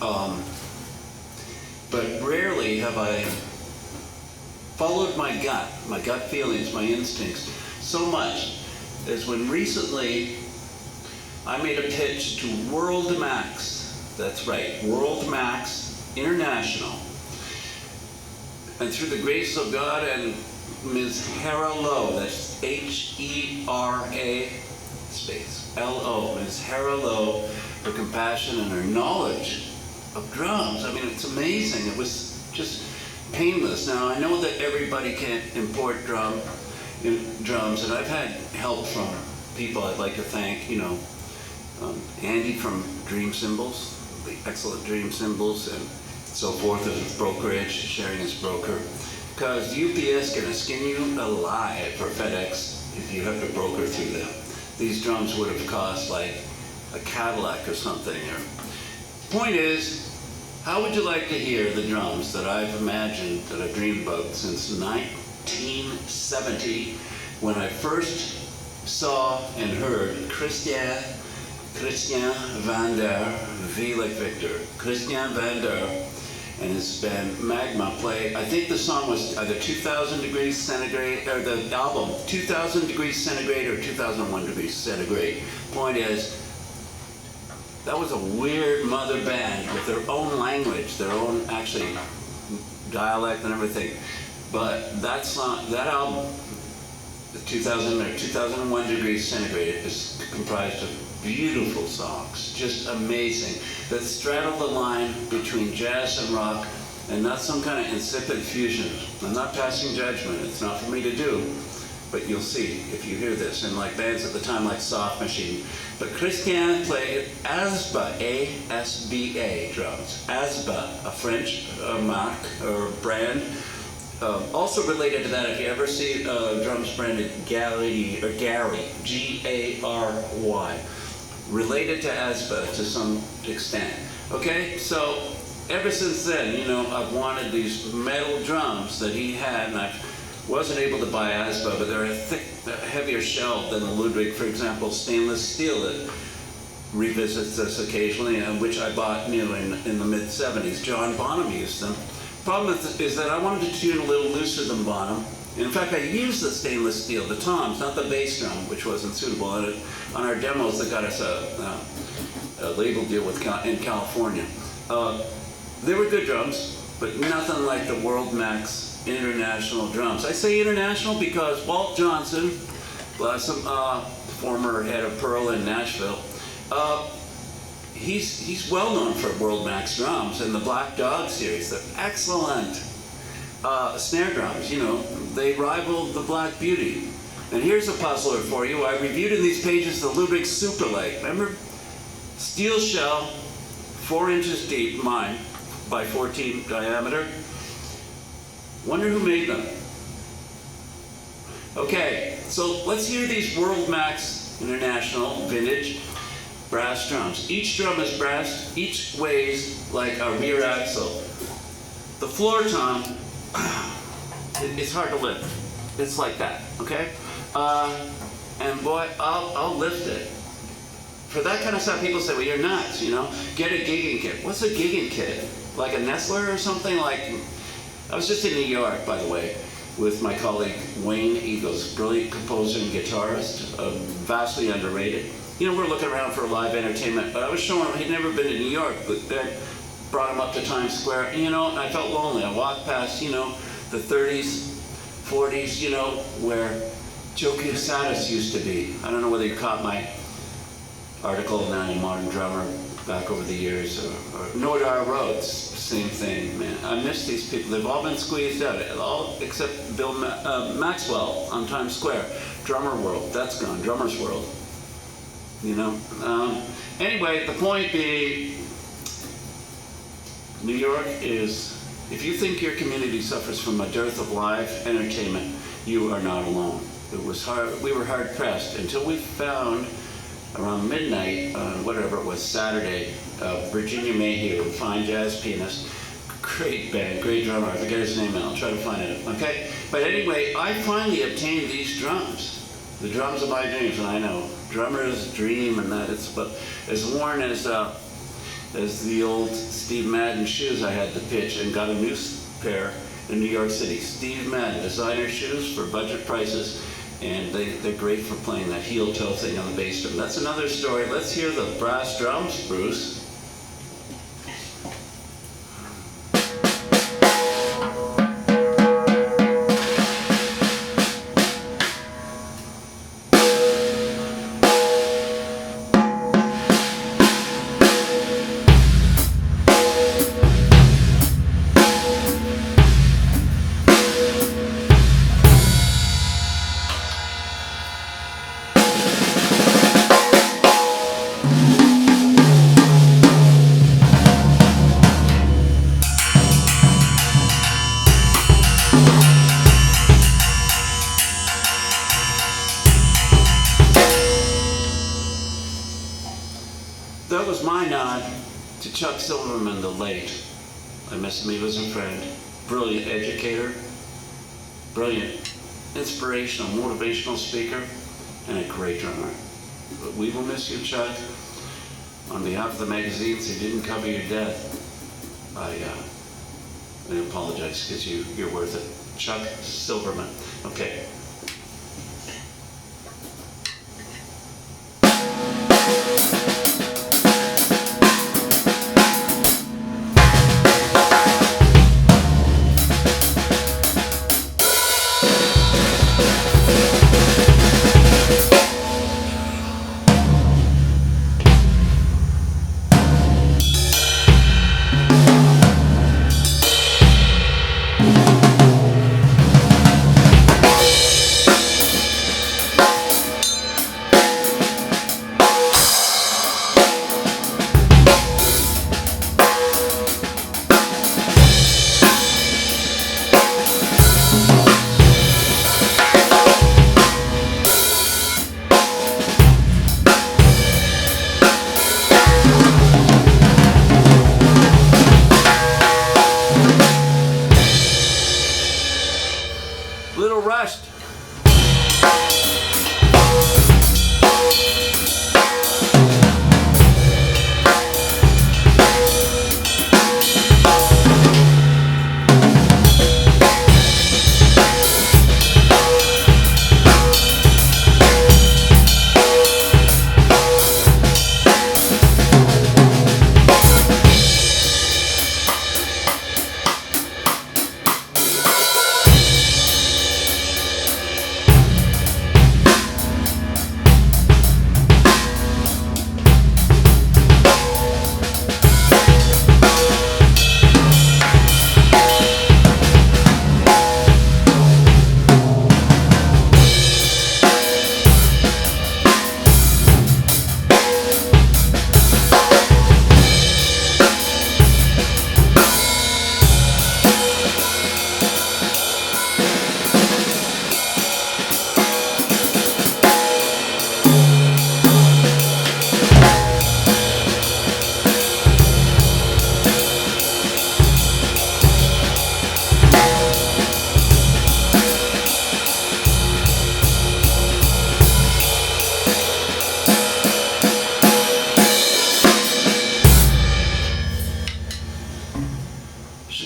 Um, but rarely have I followed my gut feelings, my instincts, so much as when recently I made a pitch to World Max. That's right, World Max International. And through the grace of God and Ms. Hera Lowe, that's H-E-R-A space L-O, Ms. Hera Lowe, her compassion and her knowledge of drums. I mean, it's amazing. It was just painless. Now, I know that everybody can't import drums, and I've had help from people I'd like to thank, Andy from Dream Cymbals, the excellent Dream Cymbals, and so forth, his brokerage, sharing his broker. Because UPS gonna skin you alive, or FedEx, if you have to broker through them. These drums would have cost like a Cadillac or something. Point is, how would you like to hear the drums that I've imagined, that I've dreamed about since 1970, when I first saw and heard Christian Vander, V like Victor, Christian Vander and his band Magma play. I think the song was either 2000 degrees centigrade, or the album 2000 degrees centigrade or 2001 degrees centigrade. Point is, that was a weird mother band with their own language, their own actually dialect and everything. But that song, that album, the 2000 or 2001 degrees centigrade, is comprised of beautiful songs, just amazing, that straddle the line between jazz and rock, and not some kind of insipid fusion. I'm not passing judgment, it's not for me to do, but you'll see if you hear this. And like bands at the time like Soft Machine. But Christian played ASBA, A-S-B-A drums. ASBA, a French marque or brand. Also related to that, if you ever see drums branded Gary, G-A-R-Y, related to ASBA to some extent. Okay, so ever since then, I've wanted these metal drums that he had, and I wasn't able to buy ASBA, but they're a thick, heavier shell than the Ludwig, for example, stainless steel that revisits this occasionally, and which I bought new in the mid-70s. John Bonham used them. Problem is that I wanted to tune a little looser than Bonham. In fact, I used the stainless steel, the toms, not the bass drum, which wasn't suitable. On our demos that got us a label deal in California. They were good drums, but nothing like the World Max International drums. I say international because Walt Johnson, bless him, former head of Pearl in Nashville, he's well known for World Max drums and the Black Dog series. They're excellent snare drums. They rival the Black Beauty. And here's a puzzler for you. I reviewed in these pages the Ludwig Superlight. Remember? Steel shell, 4 inches deep, mine, by 14 diameter. Wonder who made them. Okay, so let's hear these World Max International vintage brass drums. Each drum is brass, each weighs like a rear axle. The floor tom, it's hard to lift. It's like that, okay? And boy, I'll lift it. For that kind of stuff, people say, well, you're nuts, Get a gigging kit. What's a gigging kit? Like a Nestler or something? I was just in New York, by the way, with my colleague Wayne Eagles, brilliant composer and guitarist, vastly underrated. We're looking around for live entertainment, but I was showing him, he'd never been to New York, but then brought him up to Times Square, and I felt lonely. I walked past, the 30s, 40s, where Joe Quesadas used to be. I don't know whether you caught my article in Modern Drummer back over the years, or Nordar Rhodes, same thing, man. I miss these people. They've all been squeezed out, all except Bill Maxwell on Times Square. Drummer World, that's gone. Drummer's World. Anyway, the point being, New York is, if you think your community suffers from a dearth of live entertainment, you are not alone. It was hard. We were hard pressed until we found around midnight on whatever it was, Saturday, Virginia Mayhew, a fine jazz pianist, great band, great drummer. I forget his name now. I'll try to find it. Okay. But anyway, I finally obtained these drums. The drums of my dreams, and I know drummer's dream, and that it's but as worn as as the old Steve Madden shoes I had to pitch, and got a new pair in New York City. Steve Madden, designer shoes for budget prices, and they're great for playing that heel toe thing on the bass drum. That's another story. Let's hear the brass drums, Bruce. That was my nod to Chuck Silverman, the late. I miss him, he was a friend. Brilliant educator, brilliant inspirational, motivational speaker, and a great drummer. But we will miss you, Chuck. On behalf of the magazines that didn't cover your death, I apologize, because you're worth it. Chuck Silverman. Okay. Little Rust.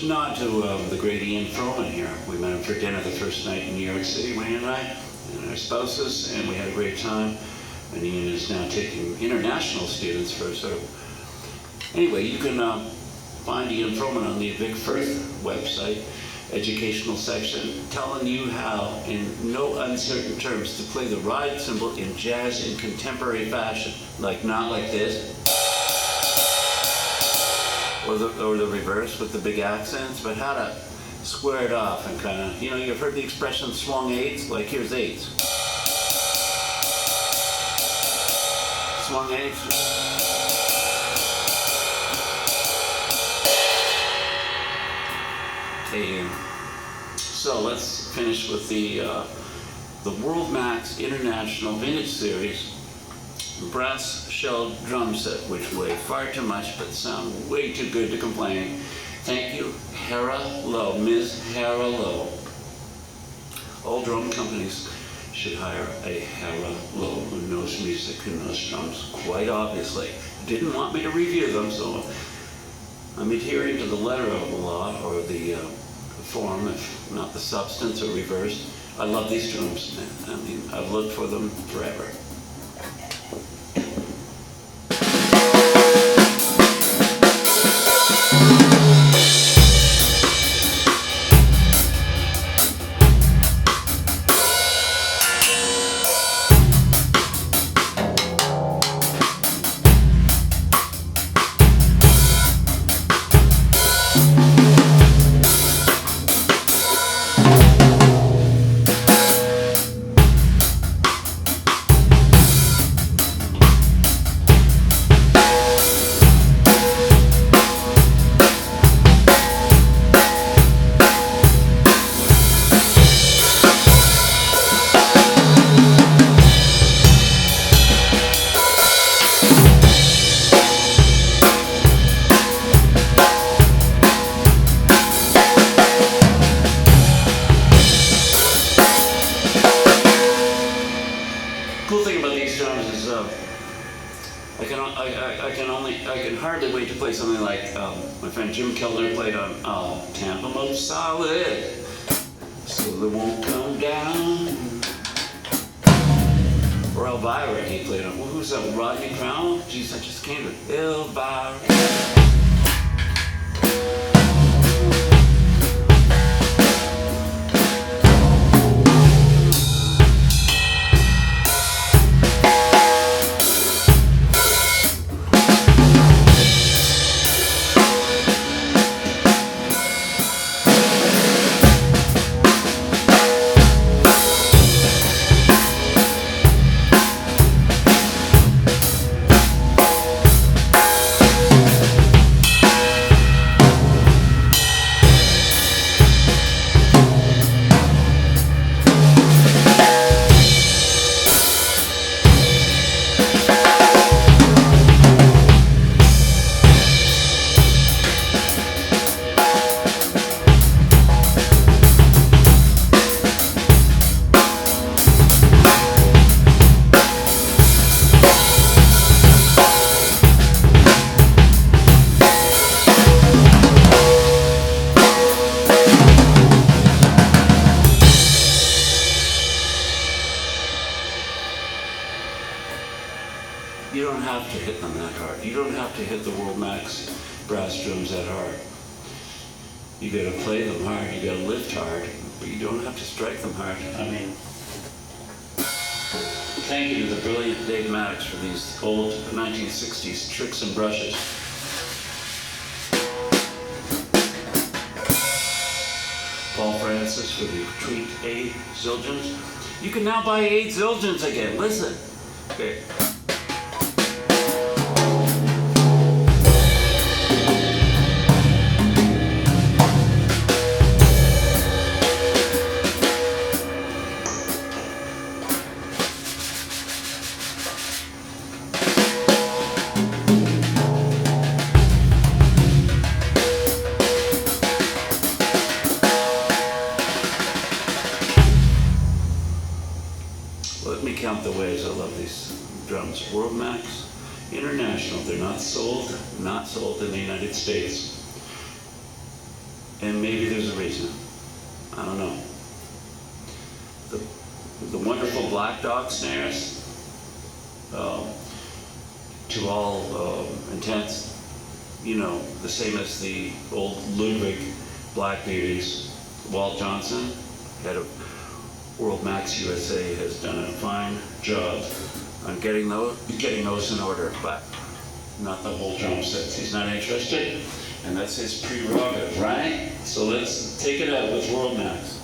Nod to the great Ian Froman here. We met him for dinner the first night in New York City, Wayne and I, and our spouses, and we had a great time. And Ian is now taking international students for sort of... Anyway, you can find Ian Froman on the Vic Firth website, educational section, telling you how, in no uncertain terms, to play the ride cymbal in jazz in contemporary fashion. Like, not like this. Or the reverse with the big accents, but how to square it off and kind of, you've heard the expression swung eights? Like, here's eights. Swung eights. Okay, so let's finish with the World Max International Vintage Series brass shelled drum set, which weigh far too much but sound way too good to complain. Thank you, Hera Lowe, Ms. Hera Lowe. All drum companies should hire a hello who knows music, who knows drums, quite obviously. Didn't want me to review them, so I'm adhering to the letter of the law, or the form, if not the substance, or reversed. I love these drums, man. I mean, I've looked for them forever. Cool thing about these drums is I can hardly wait to play something like my friend Jim Kellner played on Tampa Most Solid, so they won't come down. Or Elvira, he played on, who's that, Rodney Crowell? Geez, I just can't remember. Elvira. You don't have to hit them that hard. You don't have to hit the World Max brass drums that hard. You gotta play them hard, you gotta lift hard, but you don't have to strike them hard. I mean, thank you to the brilliant Dave Maddox for these old 1960s tricks and brushes. Paul Francis for the Tweet A Zildjians. You can now buy 8 Zildjians again, listen. Okay. Let me count the ways I love these drums. World Max, international. They're not sold in the United States. And maybe there's a reason. I don't know. The wonderful Black Dog snares, to all intents, you know, the same as the old Ludwig Black Beauties. Walt Johnson, head of World Max USA, has done a fine job on getting those in order, but not the whole drum sets. He's not interested, and that's his prerogative, right? So let's take it out with World Max.